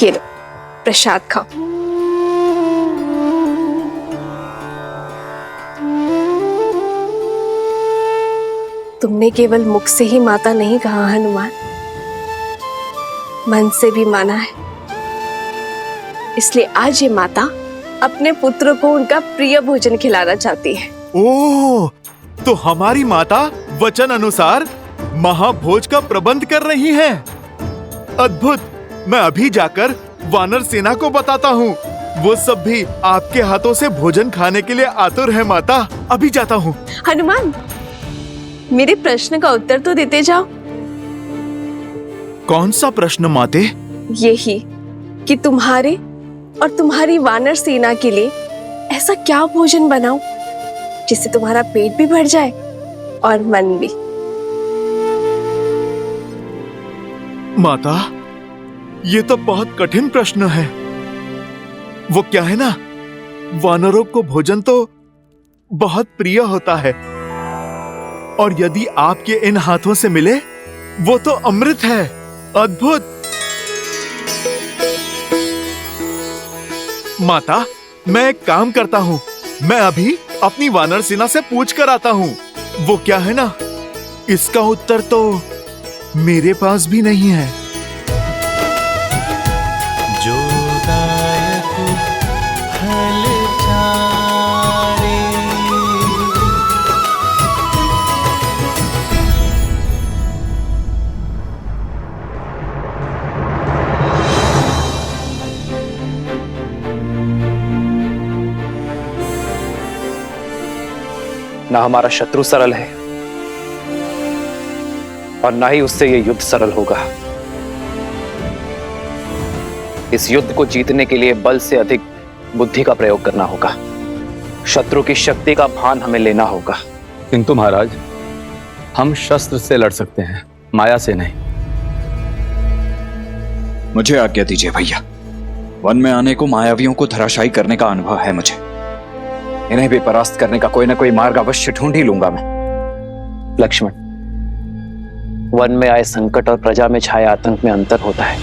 ये लो प्रसाद खाओ। तुमने केवल मुख से ही माता नहीं कहा हनुमान, मन से भी माना है। इसलिए आज ये माता अपने पुत्र को उनका प्रिय भोजन खिलाना चाहती है। ओह, तो हमारी माता वचन अनुसार महाभोज का प्रबंध कर रही हैं। अद्भुत। मैं अभी जाकर वानर सेना को बताता हूँ। वो सब भी आपके हाथों से भोजन खाने के लिए आतुर है माता। अभी जाता हूँ। हनुमान, मेरे प्रश्न का उत्तर तो देते जाओ। कौन सा प्रश्न माते? यही कि तुम्हारे और तुम्हारी वानर सेना के लिए ऐसा क्या भोजन बनाऊं जिससे तुम्हारा पेट भी भर जाए और मन भी। माता, ये तो बहुत कठिन प्रश्न है। वो क्या है ना, वानरों को भोजन तो बहुत प्रिय होता है, और यदि आपके इन हाथों से मिले वो तो अमृत है। अद्भुत। माता, मैं एक काम करता हूँ। मैं अभी अपनी वानर सेना से पूछ कर आता हूँ। वो क्या है ना, इसका उत्तर तो मेरे पास भी नहीं है। ना हमारा शत्रु सरल है और ना ही उससे यह युद्ध सरल होगा। इस युद्ध को जीतने के लिए बल से अधिक बुद्धि का प्रयोग करना होगा। शत्रु की शक्ति का भान हमें लेना होगा। किंतु महाराज, हम शस्त्र से लड़ सकते हैं, माया से नहीं। मुझे आज्ञा दीजिए भैया। वन में आने को मायावियों को धराशायी करने का अनुभव है मुझे। इन्हें भी परास्त करने का कोई ना कोई मार्ग अवश्य ढूंढ ही लूंगा मैं। लक्ष्मण, वन में आए संकट और प्रजा में छाए आतंक में अंतर होता है।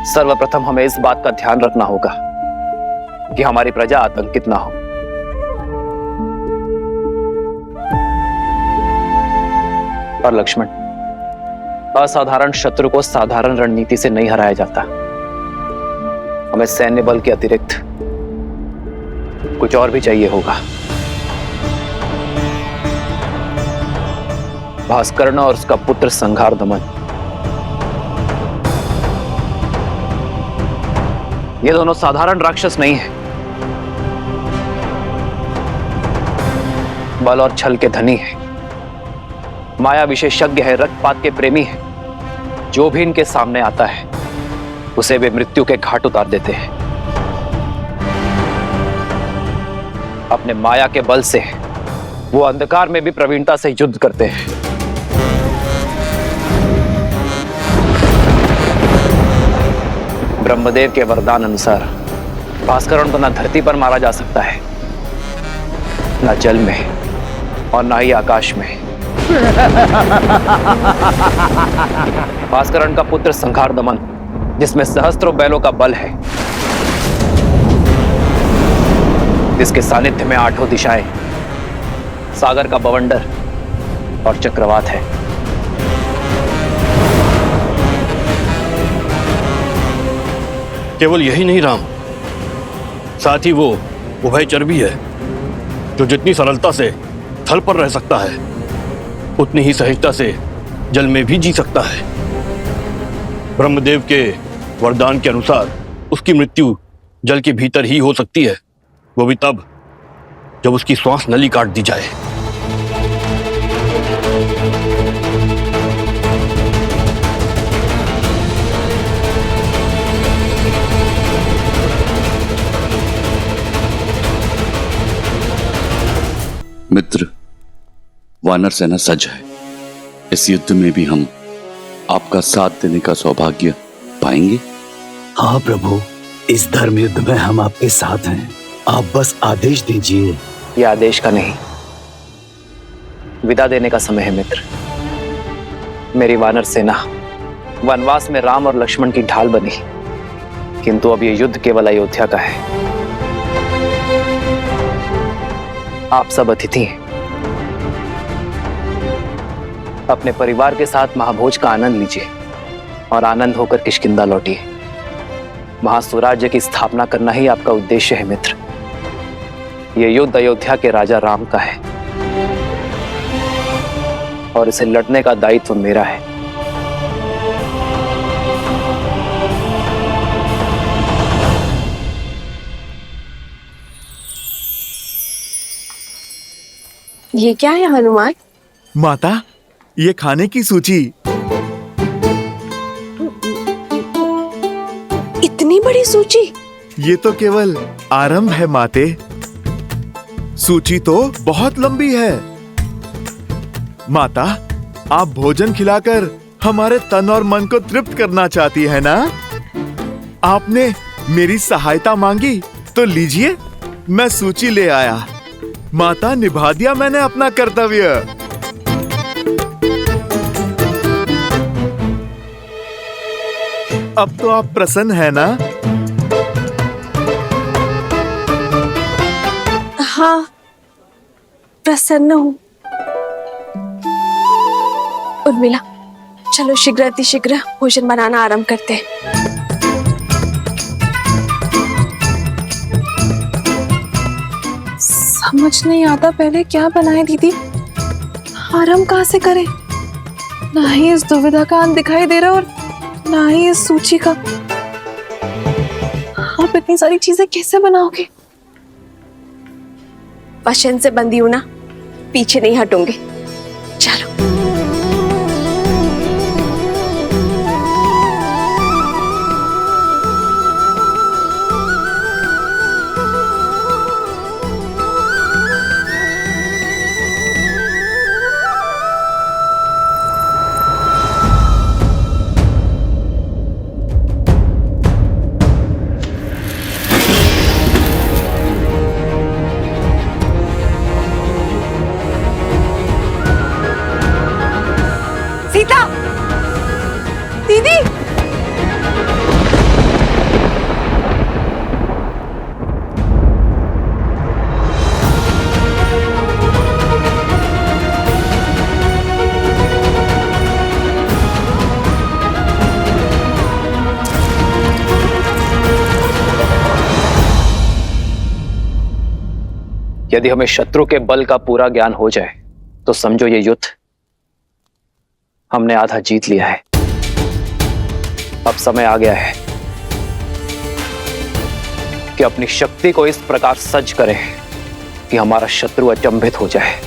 सर्वप्रथम हमें इस बात का ध्यान रखना होगा कि हमारी प्रजा आतंकित ना हो। और लक्ष्मण, असाधारण शत्रु को साधारण रणनीति से नहीं हराया जाता। हमें सैन्य बल के अतिरिक्त कुछ और भी चाहिए होगा। भास्कर्ण और उसका पुत्र संघार दमन, ये दोनों साधारण राक्षस नहीं है। बल और छल के धनी है, माया विशेषज्ञ है, रक्तपात के प्रेमी है। जो भी इनके सामने आता है उसे वे मृत्यु के घाट उतार देते हैं। अपने माया के बल से वो अंधकार में भी प्रवीणता से युद्ध करते हैं। ब्रह्मदेव के वरदान अनुसार भास्करण को न धरती पर मारा जा सकता है, न जल में और न ही आकाश में। भास्करण का पुत्र संघार दमन, जिसमें सहस्त्रों बैलों का बल है, जिसके सानिध्य में आठों दिशाएं, सागर का बवंडर और चक्रवात है। केवल यही नहीं राम, साथ ही वो उभयचर भी है, जो जितनी सरलता से थल पर रह सकता है उतनी ही सहजता से जल में भी जी सकता है। ब्रह्मदेव के वरदान के अनुसार उसकी मृत्यु जल के भीतर ही हो सकती है, वो भी तब जब उसकी श्वास नली काट दी जाए। मित्र, वानर सेना सज्ज है। इस युद्ध में भी हम आपका साथ देने का सौभाग्य पाएंगे। हाँ प्रभु, इस धर्म युद्ध में हम आपके साथ हैं। आप बस आदेश दीजिए। यह आदेश का नहीं, विदा देने का समय है मित्र। मेरी वानर सेना वनवास में राम और लक्ष्मण की ढाल बनी, किंतु अब ये युद्ध केवल अयोध्या का है। आप सब अतिथि हैं, अपने परिवार के साथ महाभोज का आनंद लीजिए और आनंद होकर किष्किंधा लौटिए। वहां स्वराज्य की स्थापना करना ही आपका उद्देश्य है मित्र। यह युद्ध अयोध्या के राजा राम का है और इसे लड़ने का दायित्व मेरा है। ये क्या है हनुमान? माता, ये खाने की सूची। इतनी बड़ी सूची? ये तो केवल आरंभ है माते, सूची तो बहुत लंबी है। माता, आप भोजन खिलाकर हमारे तन और मन को तृप्त करना चाहती है ना? आपने मेरी सहायता मांगी तो लीजिए, मैं सूची ले आया। माता, निभा दिया मैंने अपना कर्तव्य। अब तो आप प्रसन्न है ना? हाँ, प्रसन्न हूँ। उर्मिला, चलो शीघ्र अतिशीघ्र भोजन बनाना आरंभ करते हैं। समझ नहीं आता पहले क्या बनाए दीदी, आरंभ कहाँ से करें? ना ही इस दुविधा का अंत दिखाई दे रहा और ना ही इस सूची का। आप इतनी सारी चीजें कैसे बनाओगे? वचन से बंधी हूं ना, पीछे नहीं हटूंगी। चलो। सीता, दीदी, यदि हमें शत्रु के बल का पूरा ज्ञान हो जाए तो समझो ये युद्ध हमने आधा जीत लिया है। अब समय आ गया है कि अपनी शक्ति को इस प्रकार सज्ज करें कि हमारा शत्रु अचंभित हो जाए।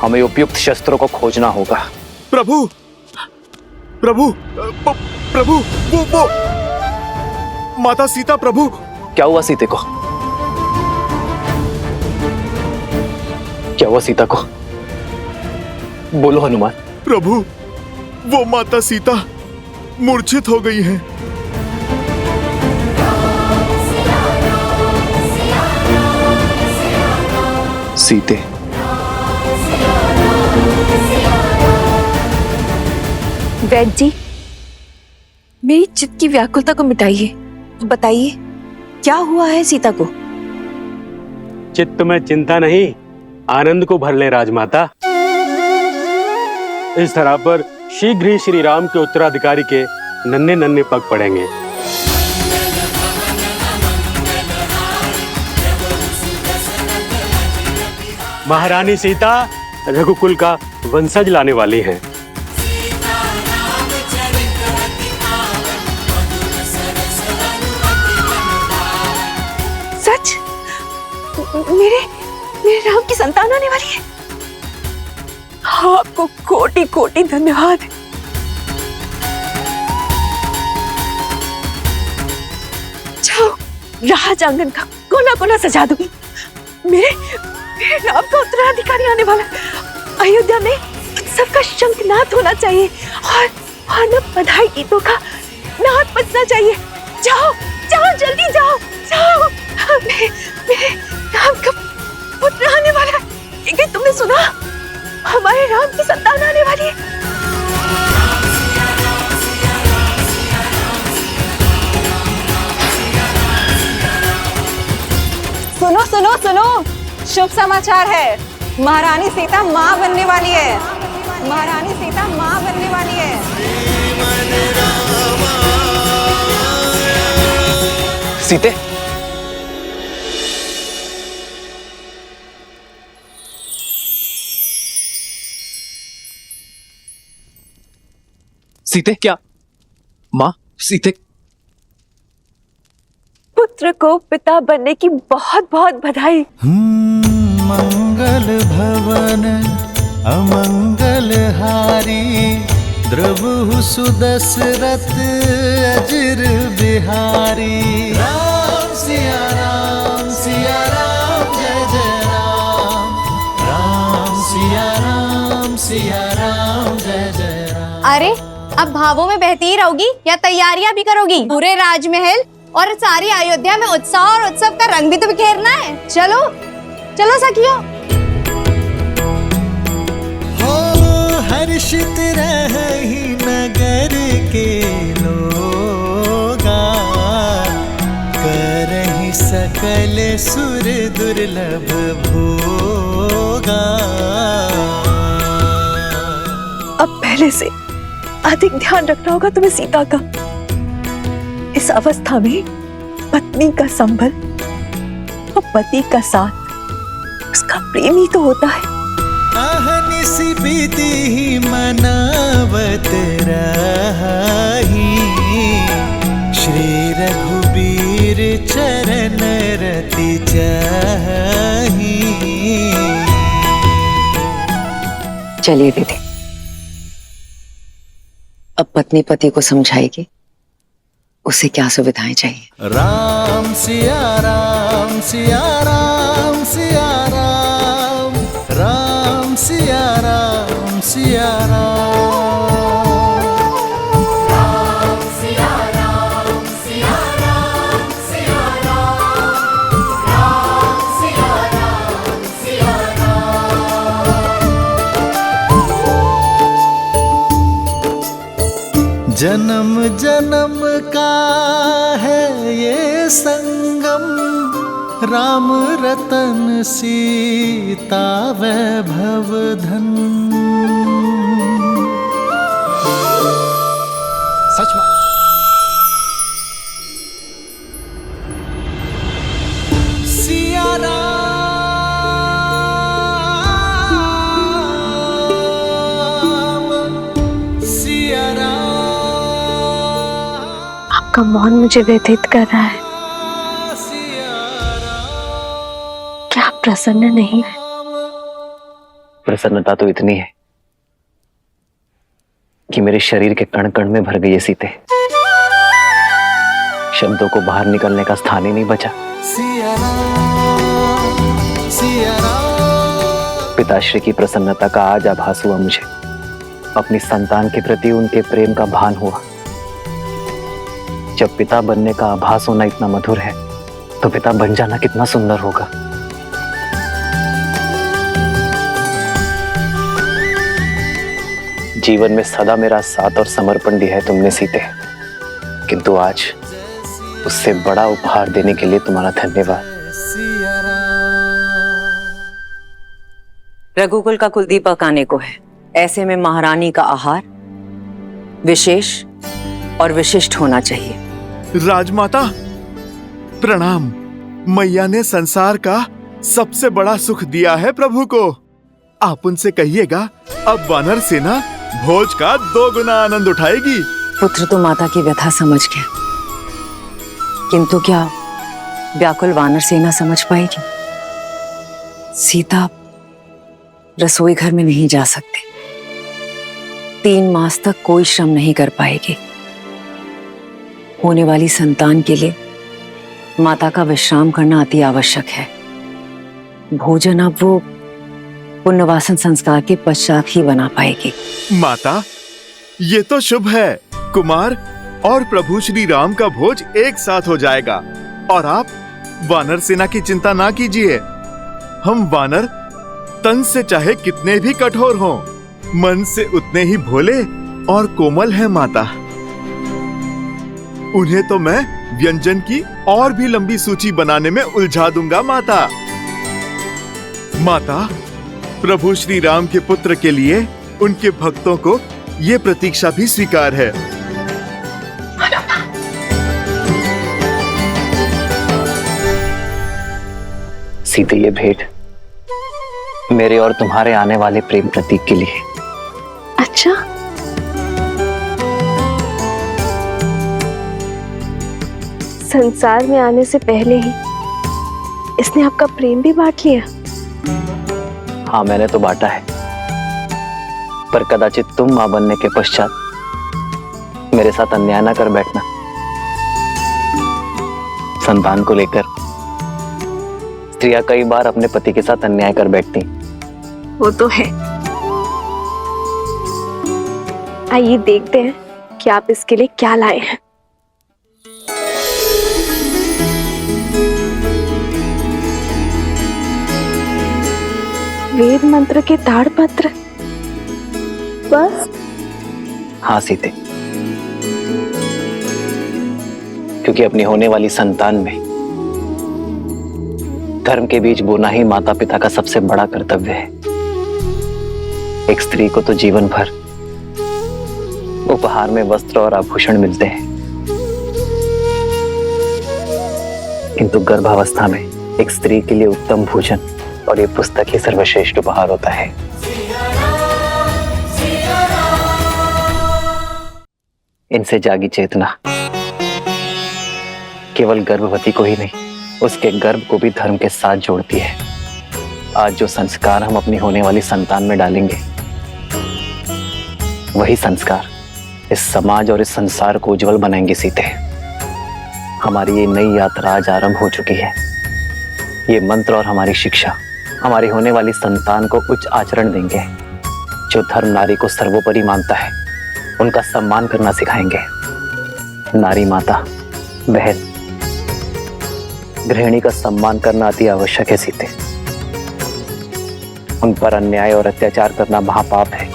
हमें उपयुक्त शस्त्रों को खोजना होगा। प्रभु, प्रभु, प्रभु, वो माता सीता। प्रभु, क्या हुआ सीते को? क्या हुआ सीता को? बोलो हनुमान। प्रभु, वो माता सीता मूर्छित हो गई हैं। सीते, वैद्य जी, मेरी चित्त की व्याकुलता को मिटाइए। बताइए क्या हुआ है सीता को? चित्त में चिंता नहीं, आनंद को भर ले राजमाता। इस तरह पर शीघ्र ही श्री राम के उत्तराधिकारी के नन्हे नन्हे पग पड़ेंगे। महारानी सीता रघुकुल का वंशज लाने वाली हैं। सच? मेरे राम की संतान आने वाली है। आपको कोटि कोटि धन्यवाद। जाओ, राज आंगन का कोना कोना सजा दो। मेरे राम का उत्तराधिकारी आने वाला। अयोध्या में उत्सव का शंखनाद होना चाहिए और न बधाई गीतों का नाद बजना चाहिए। जाओ जाओ, जल्दी जाओ जाओ। मेरे राम का पुत्र आने वाला है। क्या तुमने सुना? हमारे राम की संतान आने वाली है। सुनो सुनो, शुभ समाचार है। महारानी सीता माँ बनने वाली है। महारानी सीता माँ बनने वाली है। सीते, सीते क्या? माँ, सीते। पुत्र को पिता बनने की बहुत बहुत बधाई। मंगल भवन अमंगल हारी, द्रवहु सुदशरथ अजिर बिहारी। राम सिया राम जय जय राम। राम सिया राम जय जय राम। अरे अब भावों में बहती ही रहोगी या तैयारियां भी करोगी? पूरे राजमहल और सारी अयोध्या में उत्साह और उत्सव का रंग भी तो बिखेरना है। चलो चलो सखियो। हो हर्षित रही नगर के लोगा, करहि सकल सुर दुर्लभ भोगा। अब पहले से अधिक ध्यान रखना होगा तुम्हें सीता का। इस अवस्था में पत्नी का संबल और पति का साथ उसका प्रेम ही तो होता है। अहनिसी बीती मनावत रही, श्री रघुबीर चरण रति चाही। चलिए दीदी, अब पत्नी पति को समझाएगी उसे क्या सुविधाएं चाहिए। राम सिया राम सिया राम सिया राम। राम सिया राम सिया राम। राम सिया राम सिया राम सिया राम। राम सिया राम सिया राम। जन्म जन्म का है ये संगम, राम रतन सीता वैभव धन। सच में सिया राम सिया राम। आपका मौन मुझे व्यथित कर रहा है। क्या आप प्रसन्न नहीं है? प्रसन्नता तो इतनी है कि मेरे शरीर के कण कण में भर गई है सीते। शब्दों को बाहर निकलने का स्थान ही नहीं बचा। पिताश्री की प्रसन्नता का आज आभास हुआ मुझे। अपनी संतान के प्रति उनके प्रेम का भान हुआ। जब पिता बनने का आभास होना इतना मधुर है, तो पिता बन जाना कितना सुंदर होगा। जीवन में सदा मेरा साथ और समर्पण दिया है तुमने सीते, किंतु आज उससे बड़ा उपहार देने के लिए तुम्हारा धन्यवाद। रघुकुल का कुलदीपक आने को है, ऐसे में महारानी का आहार विशेष और विशिष्ट होना चाहिए। राजमाता प्रणाम। मैया ने संसार का सबसे बड़ा सुख दिया है प्रभु को। आप उनसे कहिएगा अब वानर सेना भोज का 2 गुना आनंद उठाएगी। पुत्र तो माता की व्यथा समझ गया, किंतु क्या व्याकुल वानर सेना समझ पाएगी? सीता रसोई घर में नहीं जा सकते। 3 मास तक कोई श्रम नहीं कर पाएगी। होने वाली संतान के लिए माता का विश्राम करना अति आवश्यक है। भोजन अब वो पुण्यवासन संस्कार के पश्चात ही बना पाएगी। माता, ये तो शुभ है। कुमार और प्रभु श्री राम का भोज एक साथ हो जाएगा। और आप वानर सेना की चिंता ना कीजिए। हम वानर तन से चाहे कितने भी कठोर हों, मन से उतने ही भोले और कोमल हैं माता। उन्हें तो मैं व्यंजन की और भी लंबी सूची बनाने में उलझा दूंगा माता। माता, प्रभु श्री राम के पुत्र के लिए उनके भक्तों को ये प्रतीक्षा भी स्वीकार है। सीते, ये भेंट मेरे और तुम्हारे आने वाले प्रेम प्रतीक के लिए। अच्छा, संसार में आने से पहले ही इसने आपका प्रेम भी बांट लिया। हाँ, मैंने तो बांटा है, पर कदाचित तुम मां बनने के पश्चात मेरे साथ अन्याय ना कर बैठना। संतान को लेकर स्त्रियां कई बार अपने पति के साथ अन्याय कर बैठती। वो तो है। आइए देखते हैं कि आप इसके लिए क्या लाए हैं। वेद मंत्र के ताड़पत्र, बस? हाँ सीते, क्योंकि अपनी होने वाली संतान में धर्म के बीज बोना ही माता पिता का सबसे बड़ा कर्तव्य है। एक स्त्री को तो जीवन भर उपहार में वस्त्र और आभूषण मिलते हैं, किंतु गर्भावस्था में एक स्त्री के लिए उत्तम भोजन और ये पुस्तक ही सर्वश्रेष्ठ उपहार होता है। इनसे जागी चेतना केवल गर्भवती को ही नहीं, उसके गर्भ को भी धर्म के साथ जोड़ती है। आज जो संस्कार हम अपनी होने वाली संतान में डालेंगे, वही संस्कार इस समाज और इस संसार को उज्जवल बनाएंगे सीते। हमारी ये नई यात्रा आज आरंभ हो चुकी है। ये मंत्र और हमारी शिक्षा हमारी होने वाली संतान को उच्च आचरण देंगे। जो धर्म नारी को सर्वोपरि मानता है, उनका सम्मान करना सिखाएंगे। नारी माता, बहन, गृहिणी का सम्मान करना अति आवश्यक है सीते। उन पर अन्याय और अत्याचार करना महापाप है।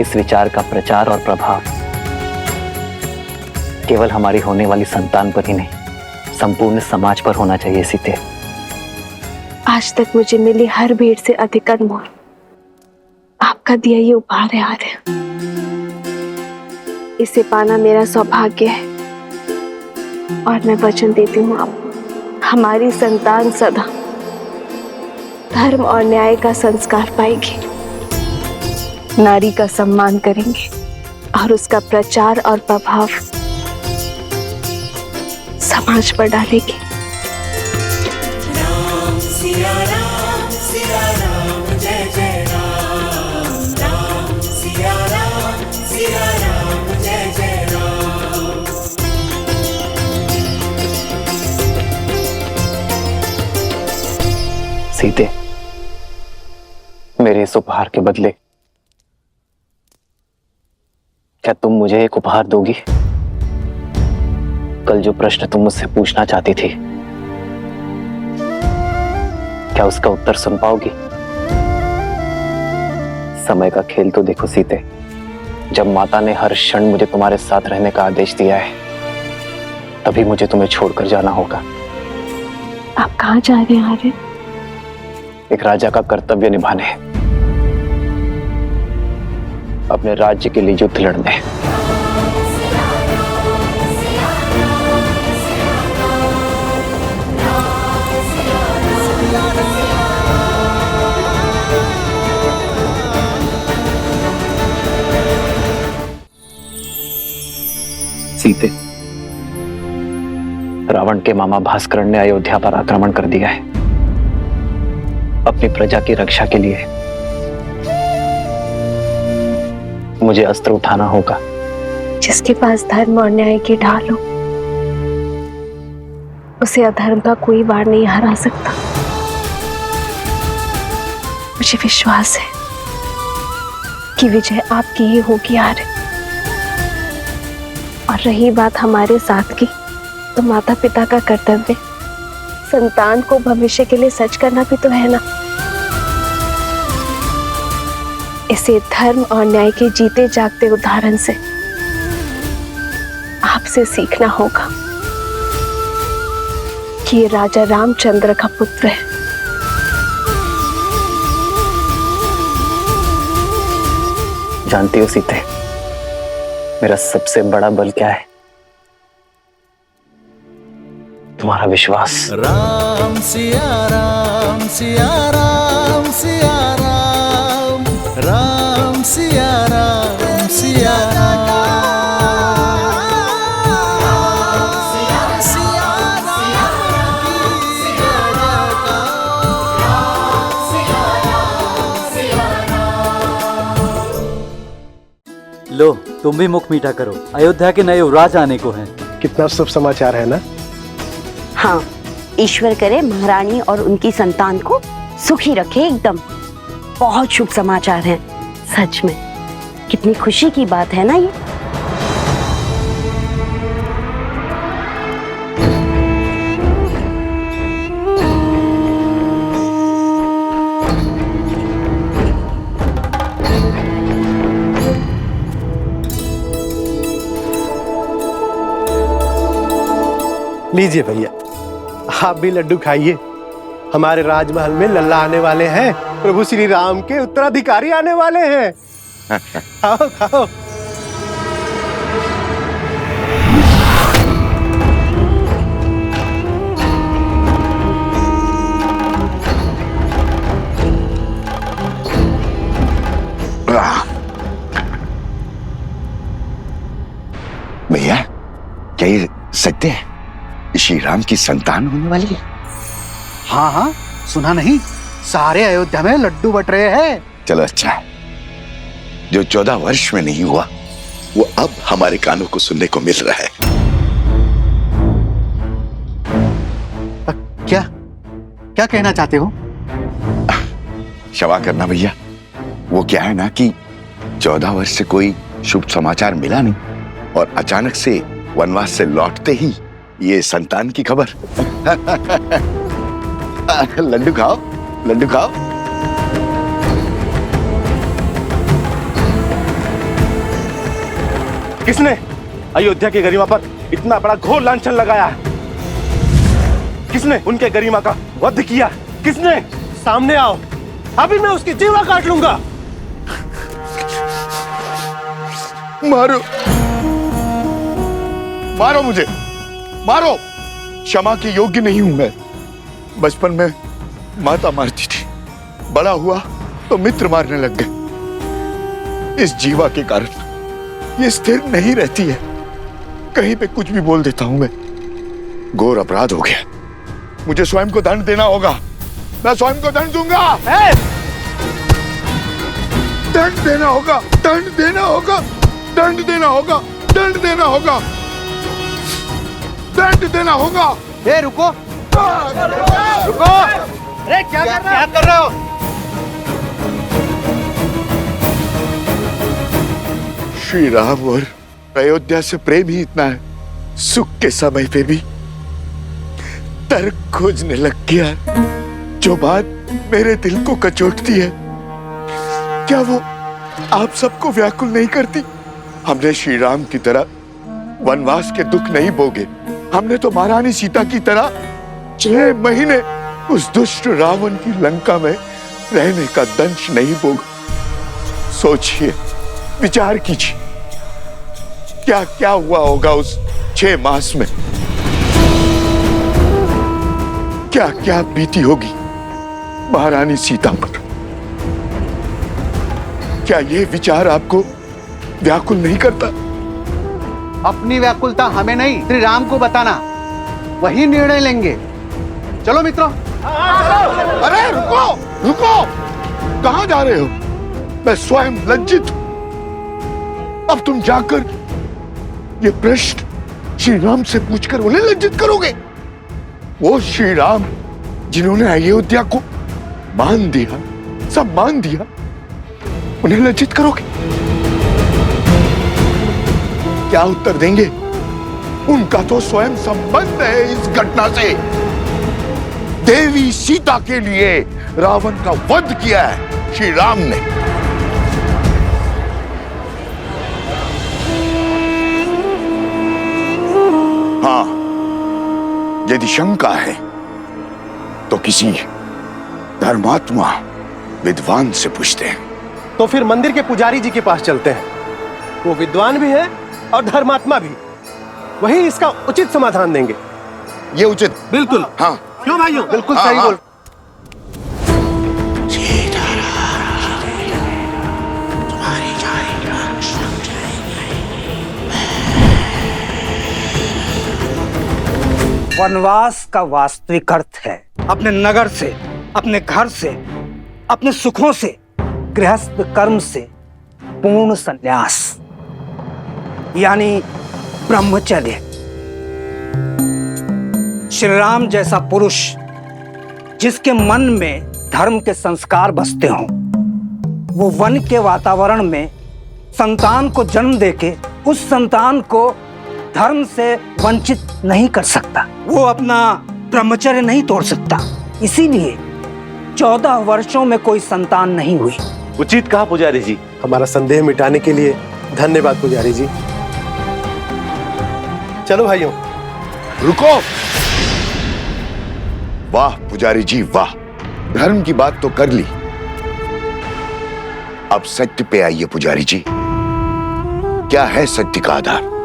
इस विचार का प्रचार और प्रभाव केवल हमारी होने वाली संतान पर ही नहीं, संपूर्ण समाज पर होना चाहिए सीते। आज तक मुझे मिली हर भेंट से अधिक अनमोल आपका दिया ये उपहार है आर्य। इसे पाना मेरा सौभाग्य है और मैं वचन देती हूँ आपको, हमारी संतान सदा धर्म और न्याय का संस्कार पाएगी, नारी का सम्मान करेंगे और उसका प्रचार और प्रभाव समाज पर डालेगी। राम सिया राम जय जय राम, राम सिया राम जय जय राम। सीते, मेरे इस उपहार के बदले क्या तुम मुझे एक उपहार दोगी? कल जो प्रश्न तुम मुझसे पूछना चाहती थी, क्या उसका उत्तर सुन पाओगी? समय का खेल तो देखो सीते, जब माता ने हर क्षण मुझे तुम्हारे साथ रहने का आदेश दिया है, तभी मुझे तुम्हें छोड़कर जाना होगा। आप कहाँ जा रहे हैं आर्य? एक राजा का कर्तव्य निभाने हैं, अपने राज्य के लिए युद्ध लड़ने हैं। सीते, रावण के मामा भास्कर ने अयोध्या पर आक्रमण कर दिया है। अपनी प्रजा की रक्षा के लिए मुझे अस्त्र उठाना होगा। जिसके पास धर्म और न्याय की ढाल हो, उसे अधर्म का कोई वार नहीं हरा सकता। मुझे विश्वास है कि विजय आपकी ही होगी आर्य। और रही बात हमारे साथ की, तो माता पिता का कर्तव्य संतान को भविष्य के लिए सच करना भी तो है ना। इसे धर्म और न्याय के जीते जागते उदाहरण से आपसे सीखना होगा कि ये राजा रामचंद्र का पुत्र है जानती हो सीते, मेरा सबसे बड़ा बल क्या है? तुम्हारा विश्वास। राम सिया राम सिया राम सिया राम, राम सिया राम सिया राम। लो तुम भी मुख मीठा करो, अयोध्या के नए युवराज आने को हैं। कितना शुभ समाचार है ना। हाँ, ईश्वर करे महारानी और उनकी संतान को सुखी रखे एकदम। बहुत शुभ समाचार हैं सच में। कितनी खुशी की बात है ना ये। लीजिए भैया, आप भी लड्डू खाइए। हमारे राजमहल में लल्ला आने वाले हैं, प्रभु श्री राम के उत्तराधिकारी आने वाले हैं। खाओ खाओ। भैया, क्या ये सत्य है? श्री राम की संतान होने वाली है? हाँ हाँ, सुना नहीं? सारे अयोध्या में लड्डू बट रहे हैं। चलो अच्छा है। जो 14 वर्ष में नहीं हुआ वो अब हमारे कानों को सुनने को मिल रहा है। क्या क्या कहना चाहते हो? क्षमा करना भैया, वो क्या है ना कि 14 वर्ष से कोई शुभ समाचार मिला नहीं और अचानक से वनवास से लौटते ही ये संतान की खबर। लड्डू खाओ, लड्डू खाओ। किसने अयोध्या की गरिमा पर इतना बड़ा घोर लांछन लगाया है? किसने उनके गरिमा का वध किया? किसने? सामने आओ, अभी मैं उसकी जीवा काट लूंगा। मारो, मारो मुझे, मारो। क्षमा के योग्य नहीं हूं मैं। बचपन में माता मारती थी, बड़ा हुआ तो मित्र मारने लग गए। इस जीवा के कारण ये स्थिर नहीं रहती है, कहीं पे कुछ भी बोल देता हूं मैं। घोर अपराध हो गया, मुझे स्वयं को दंड देना होगा। मैं स्वयं को दंड दूंगा। दंड देना होगा, दंड देना होगा, दंड देना होगा, दंड देना होगा, दंड देना होगा। ए रुको, रुको। अरे क्या कर रहे हो? श्री राम और अयोध्या से प्रेम ही इतना है, सुख के समय पे भी तर्क खोजने लग गया। जो बात मेरे दिल को कचोटती है, क्या वो आप सबको व्याकुल नहीं करती? हमने श्री राम की तरह वनवास के दुख नहीं भोगे। हमने तो महारानी सीता की तरह 6 महीने उस दुष्ट रावण की लंका में रहने का दंश नहीं भोगा। सोचिए, विचार कीजिए, क्या क्या हुआ होगा उस 6 मास में। क्या क्या बीती होगी महारानी सीता पर। क्या ये विचार आपको व्याकुल नहीं करता? अपनी व्याकुलता हमें नहीं, श्री राम को बताना, वही निर्णय लेंगे। चलो मित्रों। अरे रुको, रुको, कहां जा रहे हो? मैं स्वयं लज्जित हूं। अब तुम जाकर ये प्रश्न श्री राम से पूछकर उन्हें लज्जित करोगे? वो श्री राम जिन्होंने अयोध्या को मान दिया, सब मान दिया, उन्हें लज्जित करोगे? क्या उत्तर देंगे? उनका तो स्वयं संबंध है इस घटना से। देवी सीता के लिए रावण का वध किया है श्री राम ने। हाँ, यदि शंका है तो किसी धर्मात्मा विद्वान से पूछते हैं। तो फिर मंदिर के पुजारी जी के पास चलते हैं। वो विद्वान भी है और धर्मात्मा भी, वही इसका उचित समाधान देंगे। ये उचित? बिल्कुल। हाँ। क्यों भाइयों? बिल्कुल हाँ, सही हाँ। बोल। वनवास का वास्तविक अर्थ है अपने नगर से, अपने घर से, अपने सुखों से, गृहस्थ कर्म से पूर्ण संन्यास, यानी ब्रह्मचर्य। श्री राम जैसा पुरुष जिसके मन में धर्म के संस्कार बसते हों, वो वन के वातावरण में संतान को जन्म देके उस संतान को धर्म से वंचित नहीं कर सकता। वो अपना ब्रह्मचर्य नहीं तोड़ सकता। इसीलिए 14 वर्षों में कोई संतान नहीं हुई। उचित कहा पुजारी जी। हमारा संदेह मिटाने के लिए धन्यवाद पुजारी जी। चलो भाइयों। रुको। वाह पुजारी जी वाह, धर्म की बात तो कर ली, अब सत्य पे आइए पुजारी जी। क्या है सत्य का आधार?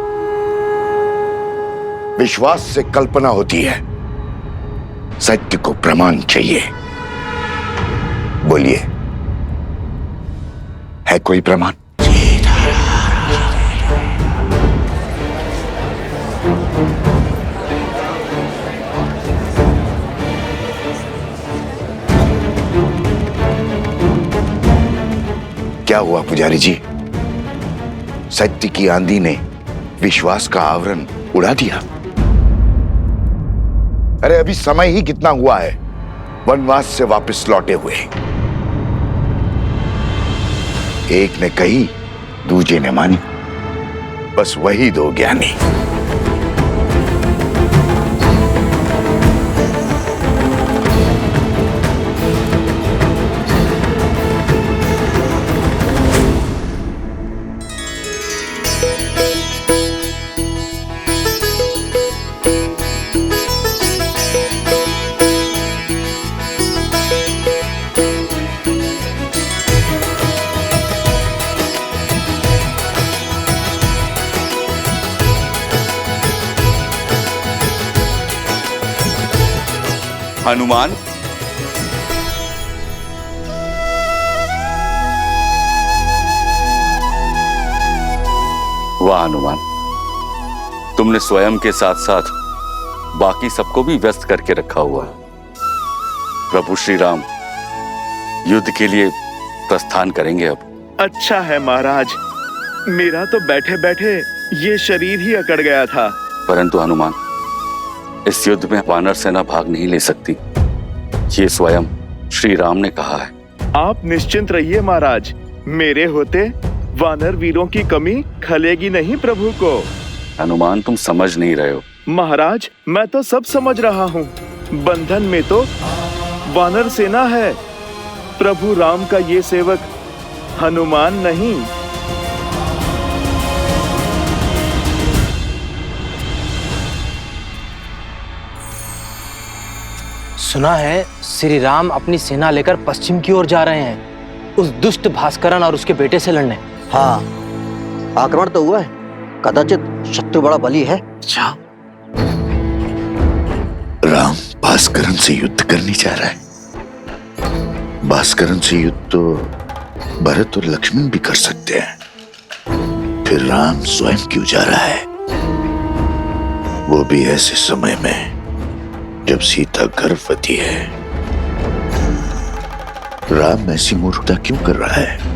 विश्वास से कल्पना होती है, सत्य को प्रमाण चाहिए। बोलिए, है कोई प्रमाण? क्या हुआ पुजारी जी? सत्य की आंधी ने विश्वास का आवरण उड़ा दिया। अरे अभी समय ही कितना हुआ है वनवास से वापस लौटे हुए। एक ने कही, दूजे ने मानी, बस वही दो ज्ञानी। हनुमान, वाह हनुमान, तुमने स्वयं के साथ साथ बाकी सबको भी व्यस्त करके रखा हुआ है। प्रभु श्री राम युद्ध के लिए प्रस्थान करेंगे अब। अच्छा है महाराज, मेरा तो बैठे बैठे ये शरीर ही अकड़ गया था। परंतु हनुमान, इस युद्ध में वानर सेना भाग नहीं ले सकती, ये स्वयं श्री राम ने कहा है। आप निश्चिंत रहिए महाराज, मेरे होते वानर वीरों की कमी खलेगी नहीं प्रभु को। हनुमान, तुम समझ नहीं रहे हो। महाराज, मैं तो सब समझ रहा हूँ। बंधन में तो वानर सेना है, प्रभु राम का ये सेवक हनुमान नहीं। सुना है श्री राम अपनी सेना लेकर पश्चिम की ओर जा रहे हैं, उस दुष्ट भास्करन और उसके बेटे से लड़ने। हाँ, आक्रमण तो हुआ है, कदाचित शत्रु बड़ा बली है। अच्छा, राम भास्करन से युद्ध करने जा रहा है। भास्करन से युद्ध तो भरत और लक्ष्मण भी कर सकते हैं, फिर राम स्वयं क्यों जा रहा है? वो भी ऐसे समय में जब सीता गर्भवती है। राम ऐसी मूर्खता क्यों कर रहा है?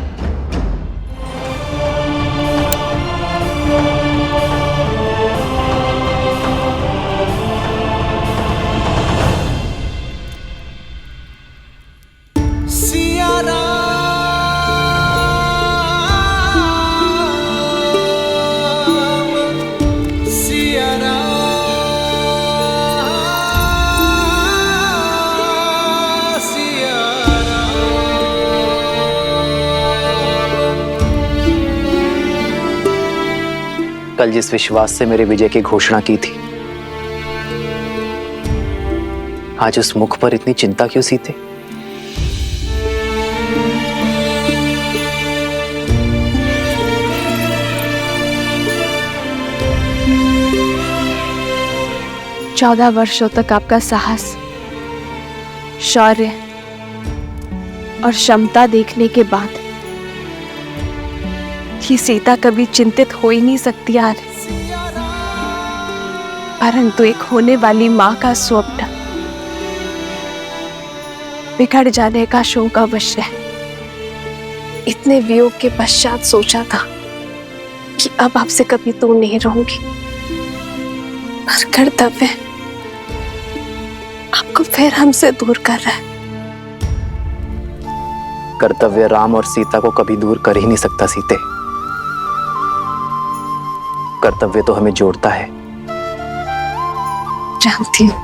कल जिस विश्वास से मेरे विजय की घोषणा की थी, आज उस मुख पर इतनी चिंता क्यों सीते? 14 वर्षों तक आपका साहस, शौर्य और क्षमता देखने के बाद ये सीता कभी चिंतित हो ही नहीं सकती यार। परंतु एक होने वाली मां का स्वप्न बिगड़ जाने का शोक अवश्य है। इतने वियोग के पश्चात सोचा था कि अब आपसे कभी दूर नहीं रहूंगी, पर कर्तव्य आपको फिर हमसे दूर कर रहा है। कर्तव्य राम और सीता को कभी दूर कर ही नहीं सकता सीते। कर्तव्य तो हमें जोड़ता है। जानती हूं,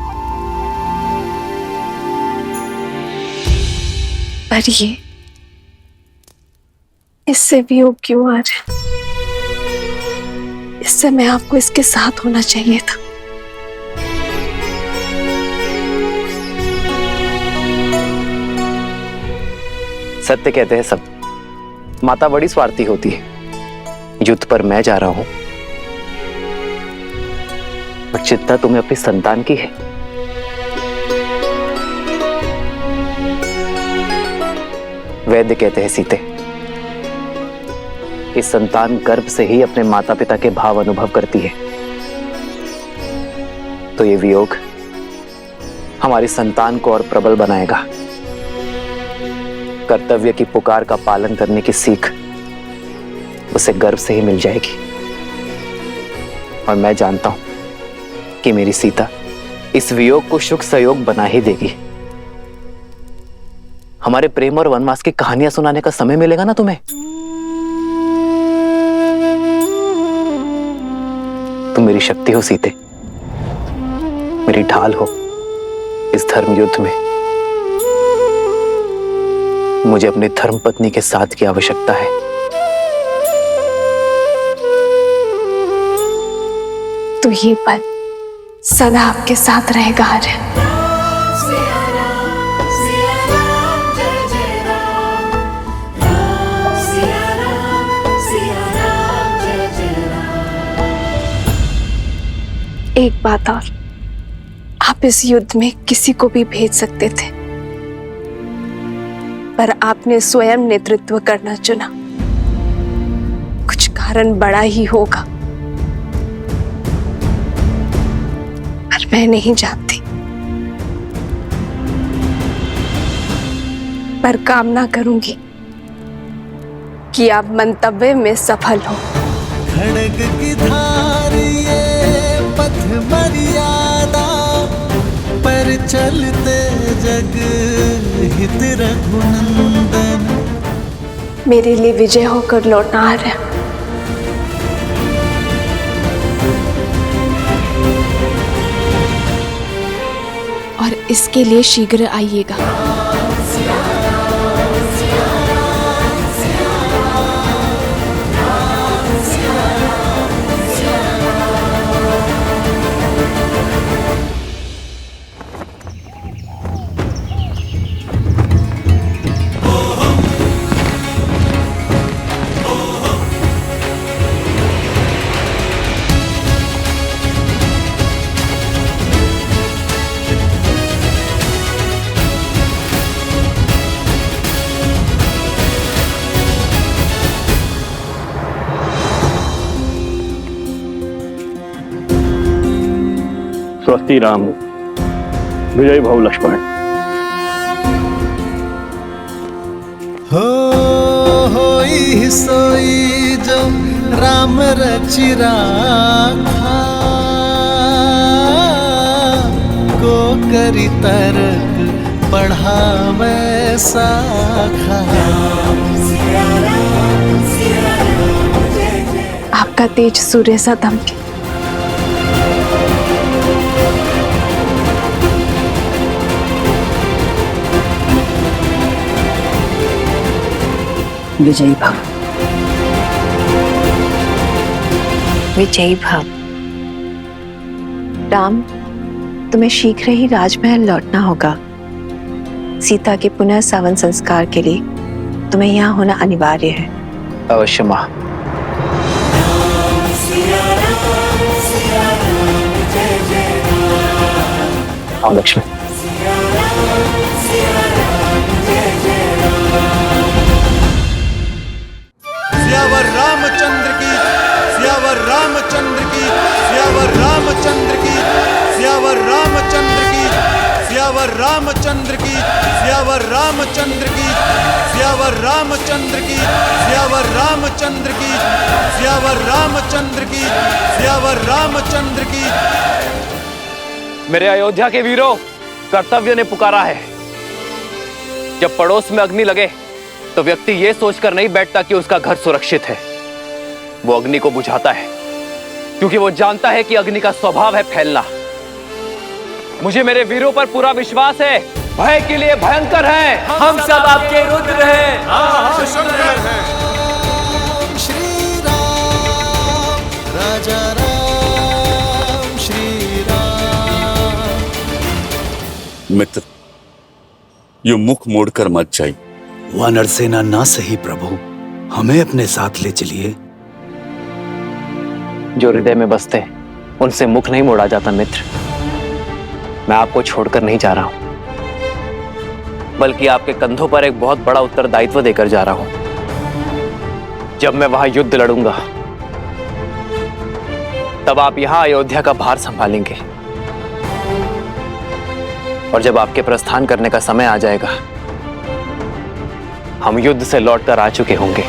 पर ये इससे वियोग क्यों आ रहा है? इस समय आपको इसके साथ होना चाहिए था। सत्य कहते हैं सब। माता बड़ी स्वार्थी होती है। युद्ध पर मैं जा रहा हूं, पर चिंता तुम्हें अपनी संतान की है। वैद्य कहते हैं सीते कि संतान गर्भ से ही अपने माता पिता के भाव अनुभव करती है। तो ये वियोग हमारी संतान को और प्रबल बनाएगा। कर्तव्य की पुकार का पालन करने की सीख उसे गर्भ से ही मिल जाएगी। और मैं जानता हूं कि मेरी सीता इस वियोग को सुख सहयोग बना ही देगी। हमारे प्रेम और वनवास की कहानियां सुनाने का समय मिलेगा ना तुम्हें? तुम मेरी शक्ति हो सीते, मेरी ढाल हो इस धर्म युद्ध में। मुझे अपनी धर्म पत्नी के साथ की आवश्यकता है। तो ये पल सदा आपके साथ रहेगा आर्य। एक बात और, आप इस युद्ध में किसी को भी भेज सकते थे, पर आपने स्वयं नेतृत्व करना चुना। कुछ कारण बड़ा ही होगा, पर मैं नहीं जानती। पर कामना करूंगी कि आप मंतव्य में सफल हो। खड़ग की धार ये पथ मर्यादा पर चलते जग हित रघुनंदन। मेरे लिए विजय होकर लौटना आ रहा है। और इसके लिए शीघ्र आइएगा। स्वस्ति राम, विजय भव लक्ष्मण। होई सोई जो राम रचि राखा, को करी तरक बढ़ावे साखा। आपका तेज सूर्य सा दमके। विजयी भव, विजयी भव। राम, तुम्हें शीघ्र ही राजमहल लौटना होगा। सीता के पुनः सावन संस्कार के लिए तुम्हें यहाँ होना अनिवार्य है। अवश्य मां। सिया राम, जय जय राम। आओ लक्ष्मण। सियावर रामचंद्र की, सियावर रामचंद्र की, सियावर रामचंद्र की, सियावर रामचंद्र की, सियावर रामचंद्र की, सियावर रामचंद्र की, सियावर रामचंद्र की, सियावर रामचंद्र की, सियावर रामचंद्र की, सियावर रामचंद्र की। मेरे अयोध्या के वीरों, कर्तव्य ने पुकारा है। जब पड़ोस में अग्नि लगे तो व्यक्ति यह सोचकर नहीं बैठता कि उसका घर सुरक्षित है। वो अग्नि को बुझाता है क्योंकि वो जानता है कि अग्नि का स्वभाव है फैलना। मुझे मेरे वीरों पर पूरा विश्वास है। भय के लिए भयंकर है। हम सब आपके रुद्र हैं। श्री राम, राजा राम, श्री राम। मित्र, ये मुख मोड़कर मत जाइए। वानर सेना ना सही प्रभु, हमें अपने साथ ले चलिए। जो हृदय में बसते उनसे मुख नहीं मोड़ा जाता मित्र। मैं आपको छोड़कर नहीं जा रहा हूं, बल्कि आपके कंधों पर एक बहुत बड़ा उत्तरदायित्व देकर जा रहा हूं। जब मैं वहां युद्ध लड़ूंगा तब आप यहां अयोध्या का भार संभालेंगे, और जब आपके प्रस्थान करने का समय आ जाएगा हम युद्ध से लौटकर आ चुके होंगे।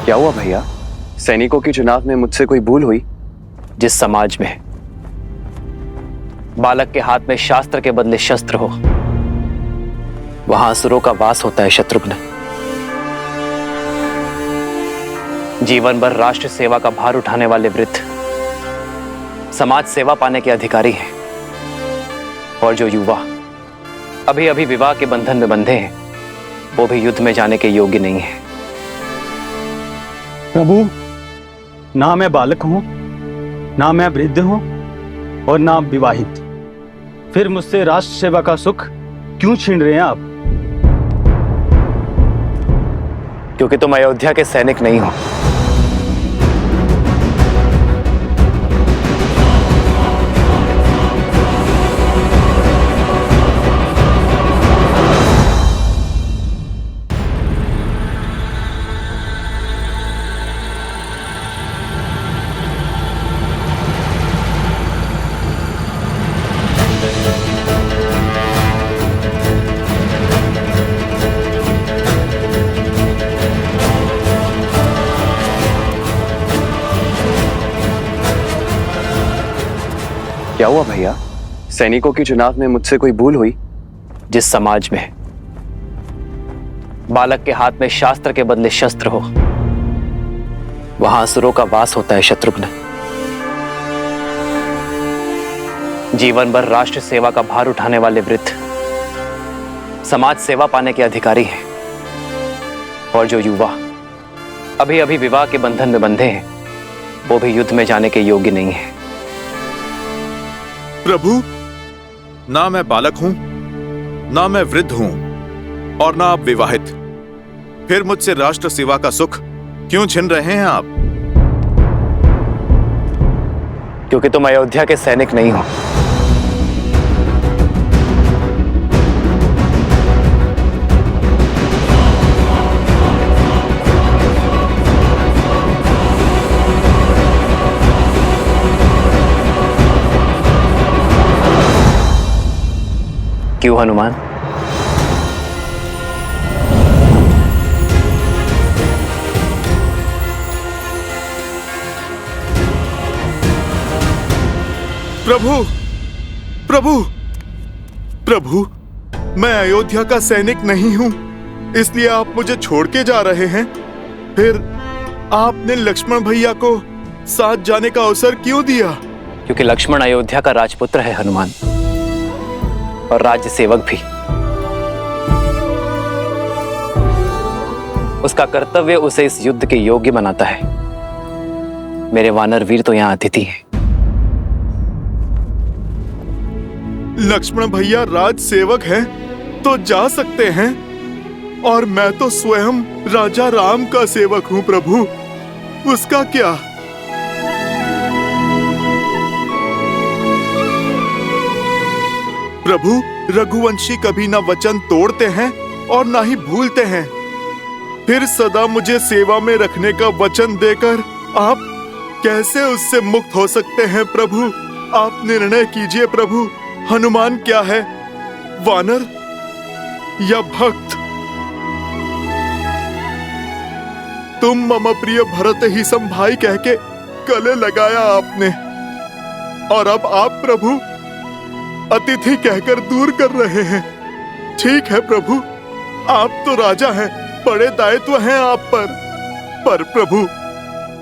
क्या हुआ भैया? सैनिकों के चुनाव में मुझसे कोई भूल हुई? जिस समाज में बालक के हाथ में शास्त्र के बदले शस्त्र हो, वहां असुरों का वास होता है शत्रुघ्न। जीवन भर राष्ट्र सेवा का भार उठाने वाले वृद्ध समाज सेवा पाने के अधिकारी हैं, और जो युवा अभी अभी विवाह के बंधन में बंधे हैं वो भी युद्ध में जाने के योग्य नहीं है। प्रभु, ना मैं बालक हूं, ना मैं वृद्ध हूं, और ना विवाहित। फिर मुझसे राष्ट्र सेवा का सुख क्यों छीन रहे हैं आप? क्योंकि तुम अयोध्या के सैनिक नहीं हो। क्या हुआ भैया? सैनिकों के चुनाव में मुझसे कोई भूल हुई? जिस समाज में बालक के हाथ में शास्त्र के बदले शस्त्र हो, वहां असुरों का वास होता है शत्रुघ्न। जीवन भर राष्ट्र सेवा का भार उठाने वाले वृद्ध समाज सेवा पाने के अधिकारी हैं, और जो युवा अभी अभी विवाह के बंधन में बंधे हैं वो भी युद्ध में जाने के योग्य नहीं है। प्रभु, ना मैं बालक हूं, ना मैं वृद्ध हूं, और ना आप विवाहित। फिर मुझसे राष्ट्र सेवा का सुख क्यों छीन रहे हैं आप? क्योंकि तुम अयोध्या के सैनिक नहीं हो। क्यों हनुमान? प्रभु प्रभु प्रभु, मैं अयोध्या का सैनिक नहीं हूँ, इसलिए आप मुझे छोड़ के जा रहे हैं। फिर आपने लक्ष्मण भैया को साथ जाने का अवसर क्यों दिया? क्योंकि लक्ष्मण अयोध्या का राजपुत्र है हनुमान, और राज्य सेवक भी। उसका कर्तव्य उसे इस युद्ध के योग्य बनाता है। मेरे वानर वीर तो यहाँ अतिथि हैं। लक्ष्मण भैया राज सेवक हैं तो जा सकते हैं, और मैं तो स्वयं राजा राम का सेवक हूँ प्रभु, उसका क्या? प्रभु, रघुवंशी कभी ना वचन तोड़ते हैं और ना ही भूलते हैं। फिर सदा मुझे सेवा में रखने का वचन देकर आप कैसे उससे मुक्त हो सकते हैं प्रभु? आप निर्णय कीजिए प्रभु, हनुमान क्या है, वानर या भक्त? तुम मम प्रिय भरत ही सम भाई कह के गले लगाया आपने, और अब आप प्रभु अतिथि कहकर दूर कर रहे हैं। ठीक है प्रभु, आप तो राजा हैं, बड़े दायित्व हैं आप पर प्रभु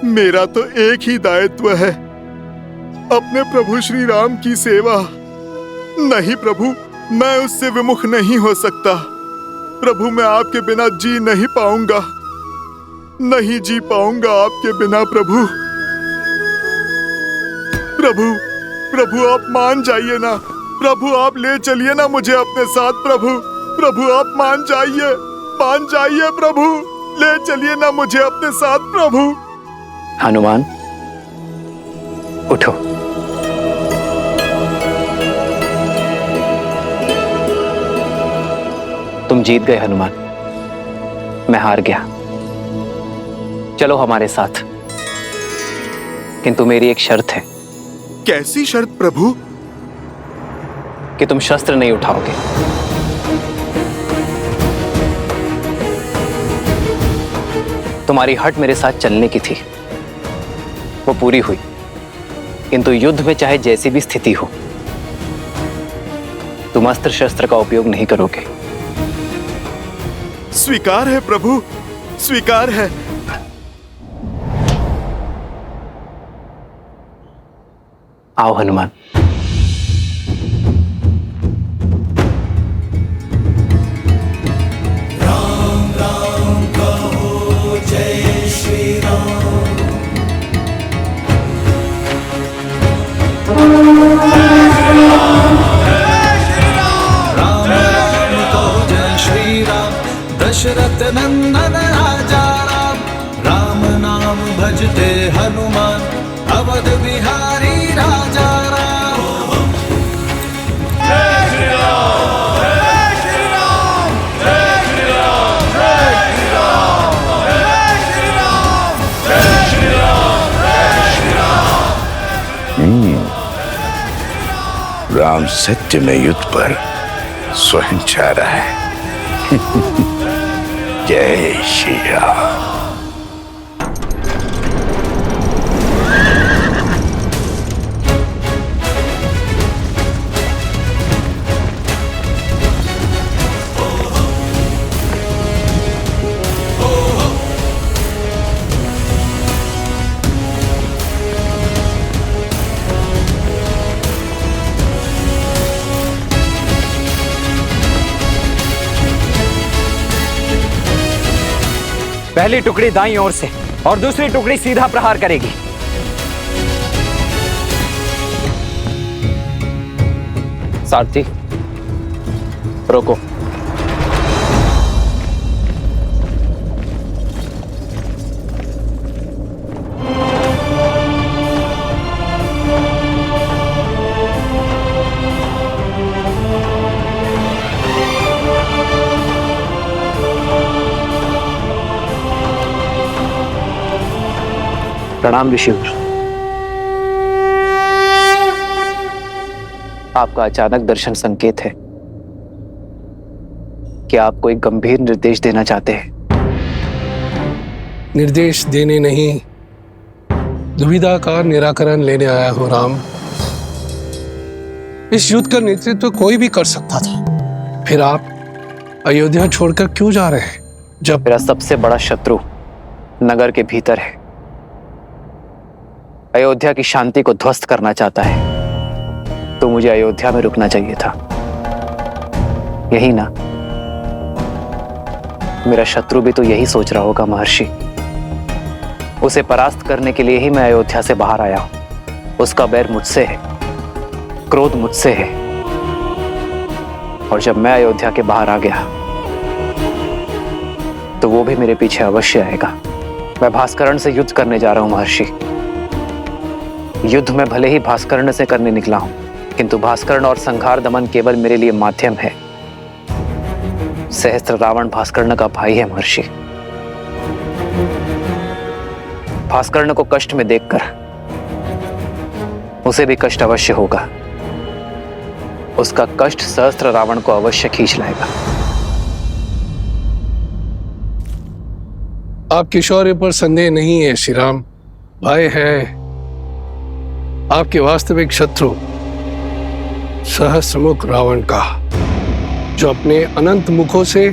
मेरा तो एक ही दायित्व है, अपने प्रभु श्री राम की सेवा। नहीं प्रभु, मैं उससे विमुख नहीं हो सकता। प्रभु, मैं आपके बिना जी नहीं पाऊंगा, नहीं जी पाऊंगा आपके बिना प्रभु। प्रभु प्रभु आप मान जाइए ना प्रभु, आप ले चलिए ना मुझे अपने साथ प्रभु। प्रभु आप मान जाइए प्रभु, ले चलिए ना मुझे अपने साथ प्रभु। हनुमान उठो। तुम जीत गए हनुमान, मैं हार गया। चलो हमारे साथ, किंतु मेरी एक शर्त है। कैसी शर्त प्रभु? कि तुम शस्त्र नहीं उठाओगे। तुम्हारी हट मेरे साथ चलने की थी, वो पूरी हुई, किंतु युद्ध में चाहे जैसी भी स्थिति हो, तुम अस्त्र शस्त्र का उपयोग नहीं करोगे। स्वीकार है प्रभु, स्वीकार है। आओ हनुमान। राम राम कहो, जय श्री राम। राम राम कहो, जय श्री राम। दशरथ नंदन राजा राम, राम नाम भजते हनुमान, अवध बिहारी राजा राम। जय श्री राम, जय श्री राम, जय श्री राम, जय श्री राम, जय श्री राम, जय श्री राम, जय श्री राम। राम सत्य में युद्ध पर स्वयं जा रहा है। जय श्री राम। पहली टुकड़ी दाईं ओर से और दूसरी टुकड़ी सीधा प्रहार करेगी। सारथी रोको। प्रणाम ऋषिवर। आपका अचानक दर्शन संकेत है कि आप कोई गंभीर निर्देश देना चाहते हैं। निर्देश देने नहीं, दुविधा का निराकरण लेने आया हूं राम। इस युद्ध का नेतृत्व कोई भी कर सकता था, फिर आप अयोध्या छोड़कर क्यों जा रहे हैं? जब मेरा सबसे बड़ा शत्रु नगर के भीतर है, अयोध्या की शांति को ध्वस्त करना चाहता है, तो मुझे अयोध्या में रुकना चाहिए था, यही ना? मेरा शत्रु भी तो यही सोच रहा होगा महर्षि। उसे परास्त करने के लिए ही मैं अयोध्या से बाहर आया हूं। उसका बैर मुझसे है, क्रोध मुझसे है, और जब मैं अयोध्या के बाहर आ गया तो वो भी मेरे पीछे अवश्य आएगा। मैं भास्करण से युद्ध करने जा रहा हूं महर्षि। युद्ध में भले ही भास्करण से करने निकला हूं, किंतु भास्करण और संहार दमन केवल मेरे लिए माध्यम है। सहस्त्र रावण भास्कर्ण का भाई है महर्षि। भास्कर्ण को कष्ट में देखकर उसे भी कष्ट अवश्य होगा। उसका कष्ट सहस्त्र रावण को अवश्य खींच लाएगा। आपके शौर्य पर संदेह नहीं है श्री राम। भय है आपके वास्तविक शत्रु सहस्रमुख रावण का, जो अपने अनंत मुखों से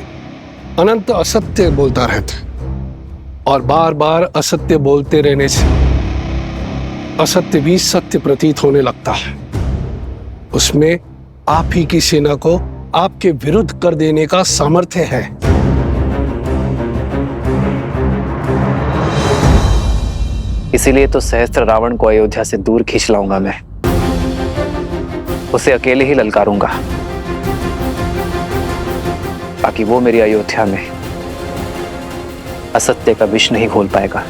अनंत असत्य बोलता रहता और बार बार असत्य बोलते रहने से असत्य भी सत्य प्रतीत होने लगता है। उसमें आप ही की सेना को आपके विरुद्ध कर देने का सामर्थ्य है। इसीलिए तो सहस्त्र रावण को अयोध्या से दूर खींच लाऊंगा मैं। उसे अकेले ही ललकारूंगा, ताकि वो मेरी अयोध्या में असत्य का विष नहीं घोल पाएगा।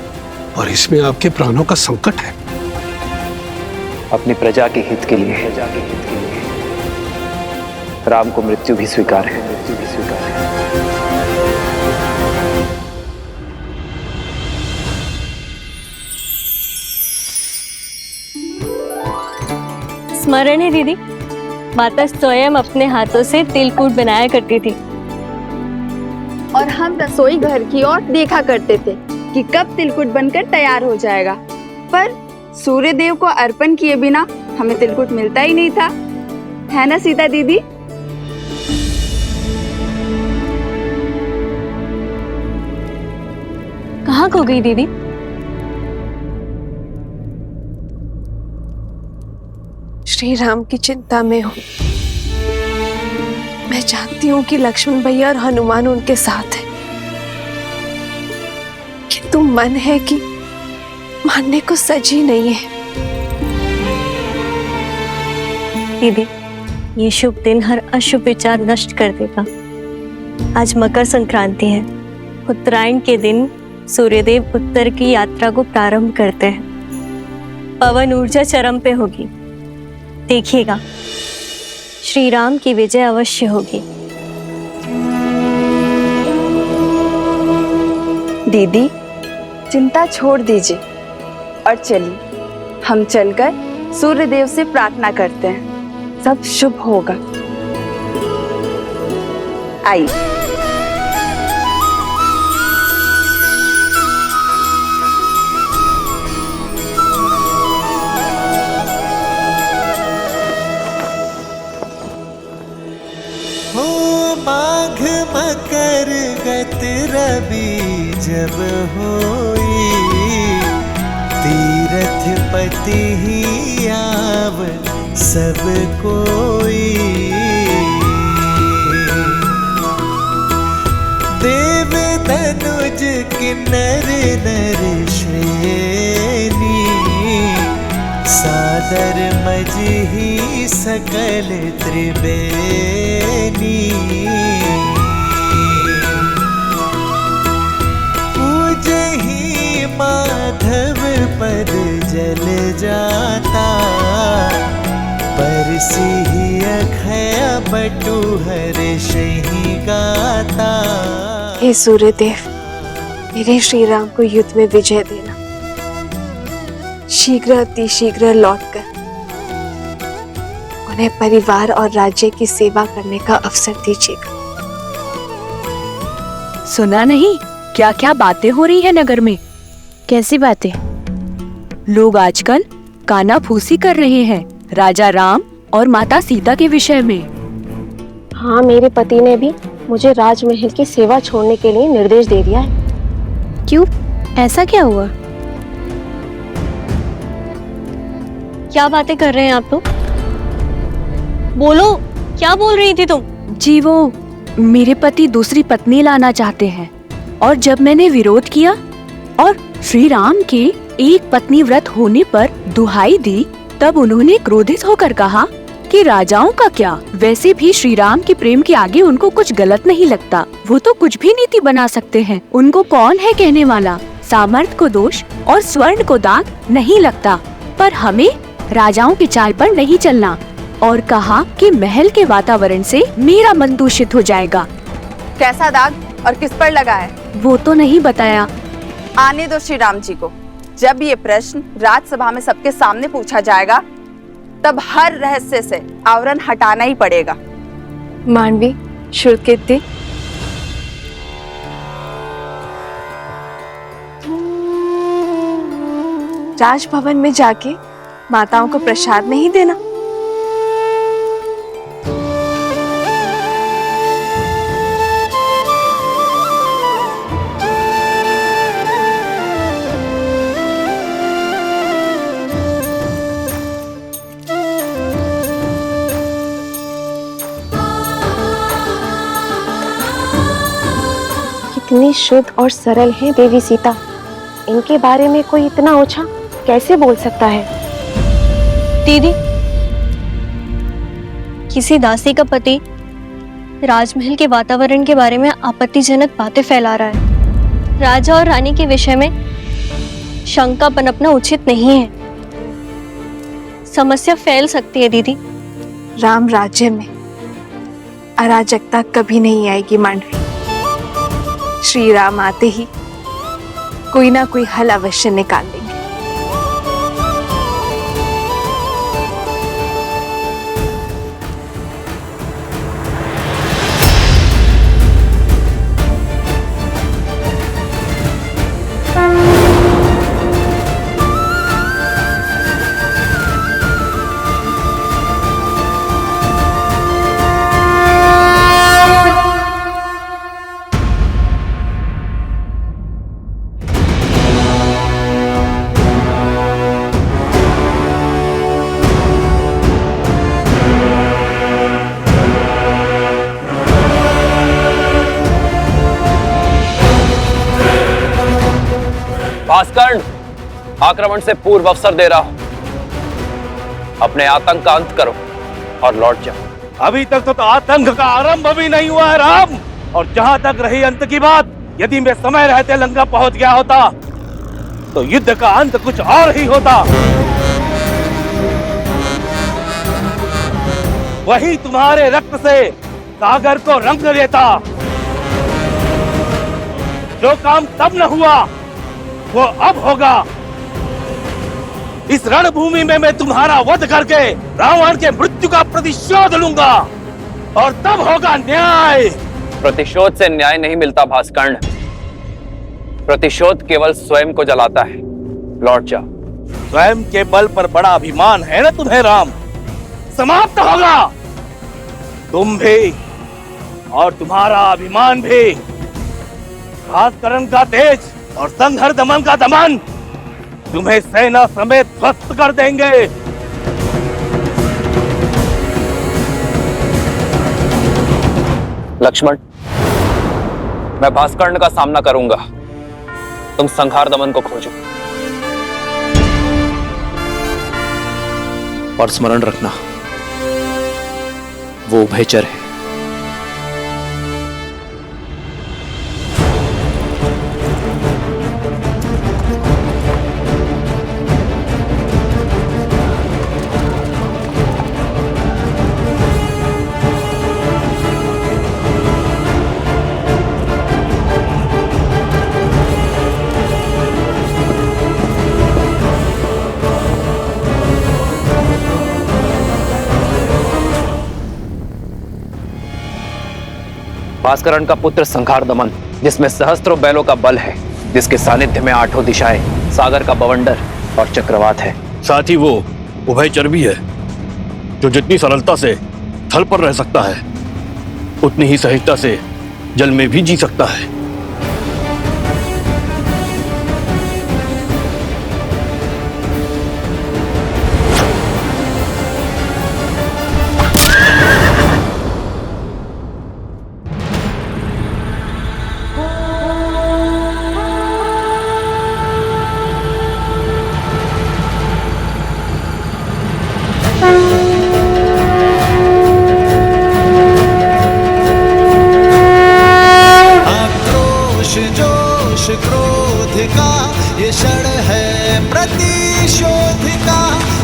और इसमें आपके प्राणों का संकट है। अपनी प्रजा के हित के लिए राम को मृत्यु भी स्वीकार है। स्मरण है दीदी, माता स्वयं अपने हाथों से तिलकूट बनाया करती थी, और हम रसोई घर की ओर देखा करते थे कि कब तिलकुट बनकर तैयार हो जाएगा। पर सूर्य देव को अर्पण किए बिना हमें तिलकुट मिलता ही नहीं था, है ना सीता दीदी? कहाँ खो गई दीदी? श्री राम की चिंता में हूँ। मैं जानती हूँ कि लक्ष्मण भैया और हनुमान उनके साथ हैं, किंतु मन है कि मानने को सजी नहीं है। दीदी, ये शुभ दिन हर अशुभ विचार नष्ट कर देगा। आज मकर संक्रांति है। उत्तरायण के दिन सूर्यदेव उत्तर की यात्रा को प्रारंभ करते हैं। पवन ऊर्जा चरम पे होगी। देखिएगा, श्री राम की विजय अवश्य होगी। दीदी, चिंता छोड़ दीजिए और चलिए हम चलकर सूर्य देव से प्रार्थना करते हैं, सब शुभ होगा। आइए। माघ मकर गत रवि जब होई, तीरथ पति ही आव सब कोई। देव तनुज किन्नर नर श्रेणी, सादर मजही सकल त्रिवेणी। पूजही माधव पद जल जाता, परसिही अखय बटु हर्षहि गाता। हे सूर्यदेव, मेरे श्री राम को युद्ध में विजय देना। शीघ्र अति शीघ्र लौटकर उन्हें परिवार और राज्य की सेवा करने का अवसर दीजिएगा। सुना नहीं क्या क्या बातें हो रही है नगर में? कैसी बातें? लोग आजकल कानाफूसी कर रहे हैं। राजा राम और माता सीता के विषय में। हाँ, मेरे पति ने भी मुझे राजमहल की सेवा छोड़ने के लिए निर्देश दे दिया है। क्यों, ऐसा क्या हुआ? क्या बातें कर रहे हैं आप लोग? बोलो, क्या बोल रही थी तुम? जी, वो मेरे पति दूसरी पत्नी लाना चाहते हैं, और जब मैंने विरोध किया और श्री राम के एक पत्नी व्रत होने पर दुहाई दी, तब उन्होंने क्रोधित होकर कहा कि राजाओं का क्या, वैसे भी श्री राम के प्रेम के आगे उनको कुछ गलत नहीं लगता। वो तो कुछ भी नीति बना सकते हैं, उनको कौन है कहने वाला। सामर्थ्य को दोष और स्वर्ण को दाग नहीं लगता, पर हमें राजाओं की चाल पर नहीं चलना। और कहा कि महल के वातावरण से मेरा मन दूषित हो जाएगा। कैसा दाग और किस पर लगा है? वो तो नहीं बताया। आने दो श्री राम जी को। जब ये प्रश्न राजसभा में सबके सामने पूछा जाएगा, तब हर रहस्य से आवरण हटाना ही पड़ेगा। मानवी, श्रुतकीर्ति, राजभवन में जाके माताओं को प्रसाद नहीं देना? कितनी शुद्ध और सरल है देवी सीता, इनके बारे में कोई इतना ओछा कैसे बोल सकता है? दीदी, किसी दासी का पति राजमहल के वातावरण के बारे में आपत्तिजनक बातें फैला रहा है। राजा और रानी के विषय में शंका पनपना उचित नहीं है। समस्या फैल सकती है दीदी। राम राज्य में अराजकता कभी नहीं आएगी मांडवी। श्री राम आते ही कोई ना कोई हल अवश्य निकाल लेंगे। भास्करण, आक्रमण से पूर्व अवसर दे रहा हूं। अपने आतंक का अंत करो और लौट जाओ। अभी तक तो आतंक का आरंभ भी नहीं हुआ है राम। और जहां तक रही अंत की बात, यदि मैं समय रहते लंका पहुंच गया होता तो युद्ध का अंत कुछ और ही होता। वही तुम्हारे रक्त से सागर को रंग देता। जो काम तब न हुआ वो अब होगा। इस रणभूमि में मैं तुम्हारा वध करके रावण के मृत्यु का प्रतिशोध लूंगा, और तब होगा न्याय। प्रतिशोध से न्याय नहीं मिलता भास्कर्ण। प्रतिशोध केवल स्वयं को जलाता है। लौट जाओ। स्वयं के बल पर बड़ा अभिमान है ना तुम्हें राम, समाप्त होगा। तुम भी और तुम्हारा अभिमान भी। भास्करण का तेज और संघर दमन का दमन तुम्हें सेना समेत ध्वस्त कर देंगे। लक्ष्मण, मैं भास्कर्ण का सामना करूंगा। तुम संहार दमन को खोजो और स्मरण रखना, वो उभयचर है। भास्करण का पुत्र संहार दमन, जिसमें सहस्त्रों बैलों का बल है, जिसके सानिध्य में आठों दिशाएं, सागर का बवंडर और चक्रवात है। साथ ही वो उभयचर भी है, जो जितनी सरलता से थल पर रह सकता है उतनी ही सहजता से जल में भी जी सकता है। आक्रोश जोश क्रोध का ये क्षण है प्रतिशोध का,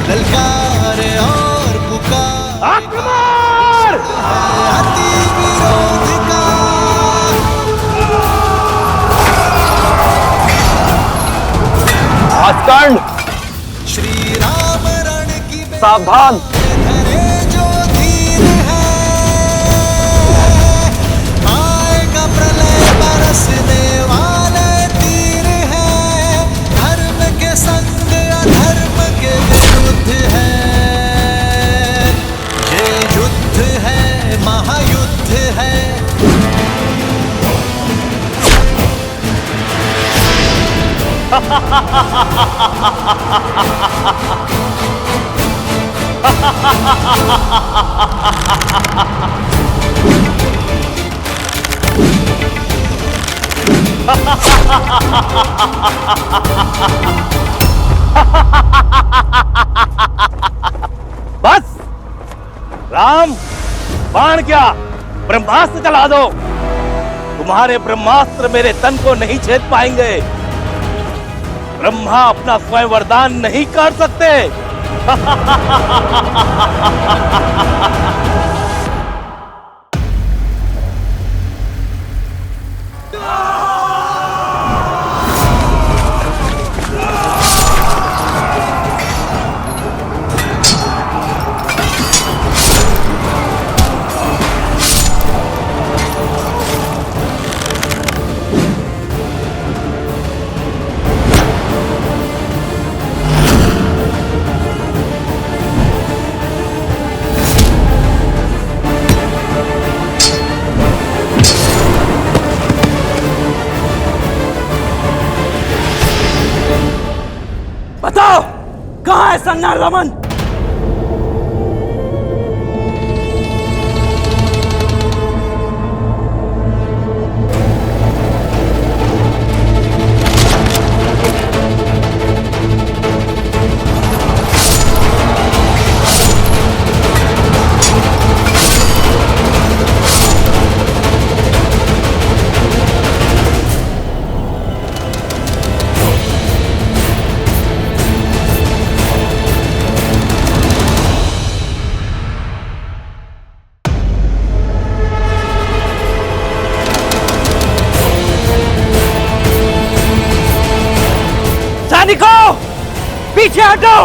ललकार और पुकार अति विरोध का। आजकंड श्री राम रण की सावधान। धरे जो धीर है, आएगा प्रलय बरसने वाले तीर है, धर्म के संग अधर्म के विरुद्ध है, ये युद्ध है महायुद्ध है। बस राम, बाण क्या ब्रह्मास्त्र चला दो। तुम्हारे ब्रह्मास्त्र मेरे तन को नहीं छेद पाएंगे। ब्रह्मा अपना स्वयं वरदान नहीं कर सकते। बताओ कहाँ है सन्नार रमन? सैनिकों, पीछे हटो।